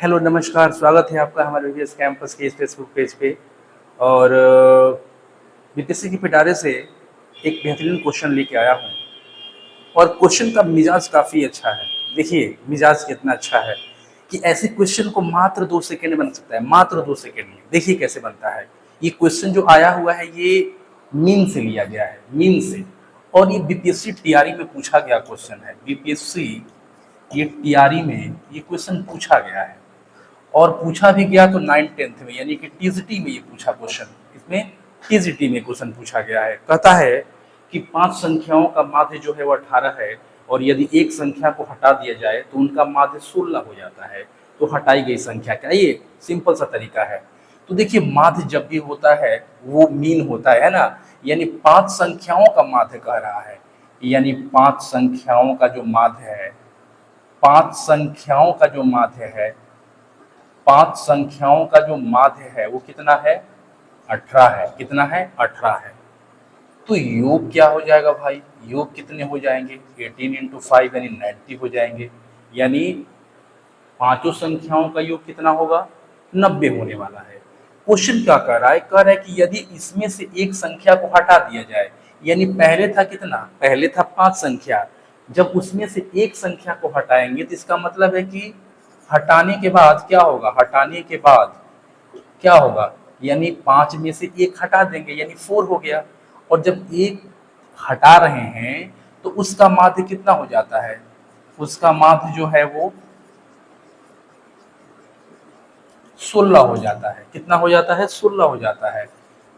Hello नमस्कार, स्वागत है आपका हमारे वीवीएस कैंपस के इस फेसबुक पेज पे। और बीपीएससी की पिटारे से एक बेहतरीन क्वेश्चन लेके आया हूँ और क्वेश्चन का मिजाज काफ़ी अच्छा है। देखिए मिजाज कितना अच्छा है कि ऐसे क्वेश्चन को मात्र 2 सेकंड में बन सकता है, मात्र 2 सेकंड में। देखिए कैसे बनता है। ये क्वेश्चन जो आया हुआ है ये मीन से लिया गया है, मीन से। और ये बीपीएससी टीआरई में पूछा गया क्वेश्चन है। बीपीएससी ये टीआरई में ये क्वेश्चन पूछा गया है और पूछा भी गया तो 9th-10th में, यानी कि टीजीटी में ये पूछा क्वेश्चन। इसमें टीजीटी में क्वेश्चन पूछा गया है। कहता है कि 5 संख्याओं का माध्य जो है वो 18 है और यदि एक संख्या को हटा दिया जाए तो उनका माध्य 16 हो जाता है। तो हटाई गई संख्या क्या? ये सिंपल सा तरीका है। तो देखिए माध्य जब भी होता है वो मीन होता है ना, यानी 5 संख्याओं का माध्य कह रहा है, यानी 5 संख्याओं का जो माध्य है, 5 संख्याओं का जो माध्य है, 5 संख्याओं का जो माध्य है वो कितना है? 18 है। कितना है? 18 है। तो योग क्या हो जाएगा भाई? योग कितने हो जाएंगे? 18 इंटू 5 यानी 90 हो जाएंगे। यानी पांचों संख्याओं का योग कितना होगा? 90 होने वाला है। क्वेश्चन क्या कह रहा है? कह रहा है कि यदि इसमें से एक संख्या को हटा दिया जाए, यानी पहले था कितना? पहले था 5 संख्या। जब उसमें से एक संख्या को हटाएंगे तो इसका मतलब है कि हटाने के बाद क्या होगा? हटाने के बाद क्या होगा? यानी 5 में से एक हटा देंगे यानी 4 हो गया। और जब एक हटा रहे हैं तो उसका माध्य कितना हो जाता है? उसका माध्य जो है वो 16 हो जाता है। कितना हो जाता है? 16 हो जाता है।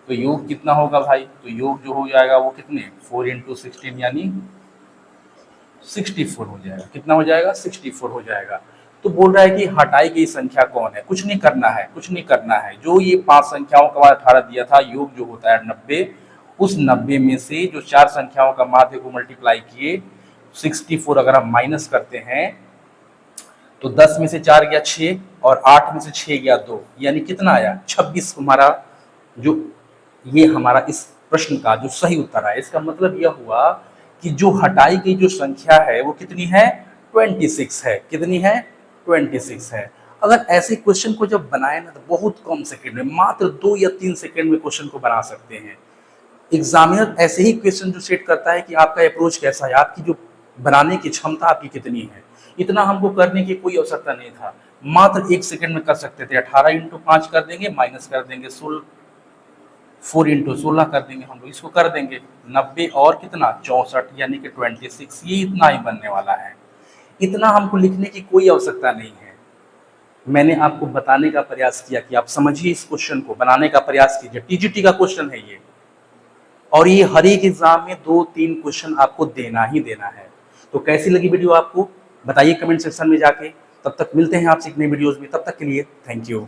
तो योग कितना होगा भाई? तो योग जो हो जाएगा वो कितने? 4 इंटू 16 यानी 64 हो जाएगा। कितना हो जाएगा? 64 हो जाएगा। तो बोल रहा है कि हटाई गई संख्या कौन है? कुछ नहीं करना है, कुछ नहीं करना है। जो ये 5 संख्याओं का बाद 18 दिया था, योग जो होता है 90, उस 90 में से जो 4 संख्याओं का माध्य को मल्टीप्लाई किए 64 अगर हम माइनस करते हैं तो 10 में से 4 गया 6 और 8 में से 6 गया 2, यानी कितना आया? 26 हमारा जो ये हमारा इस प्रश्न का जो सही उत्तर है। इसका मतलब यह हुआ कि जो हटाई गई जो संख्या है वो कितनी है? 26 है। कितनी है? 26 है। अगर ऐसे क्वेश्चन को जब बनाए ना तो बहुत कम सेकंड में, मात्र 2 या 3 सेकंड में क्वेश्चन को बना सकते हैं। एग्जामिनर ऐसे ही क्वेश्चन जो सेट करता है कि आपका अप्रोच कैसा है, आपकी जो बनाने की क्षमता आपकी कितनी है। इतना हमको करने की कोई आवश्यकता नहीं था, मात्र 1 सेकंड में कर सकते थे। 18 इंटू 5 कर देंगे, माइनस कर देंगे 16, 4 इंटू 16 कर देंगे, हम लोग इसको कर देंगे 90 और कितना? 64 यानी कि 26। ये इतना ही बनने वाला है। इतना हमको लिखने की कोई आवश्यकता नहीं है। मैंने आपको बताने का प्रयास किया कि आप समझिए, इस क्वेश्चन को बनाने का प्रयास कीजिए। टीजीटी का क्वेश्चन है ये, और ये हर एक एग्जाम में 2-3 क्वेश्चन आपको देना ही देना है। तो कैसी लगी वीडियो आपको बताइए कमेंट सेक्शन में जाके। तब तक मिलते हैं आपसे एक नई वीडियोज में। तब तक के लिए थैंक यू।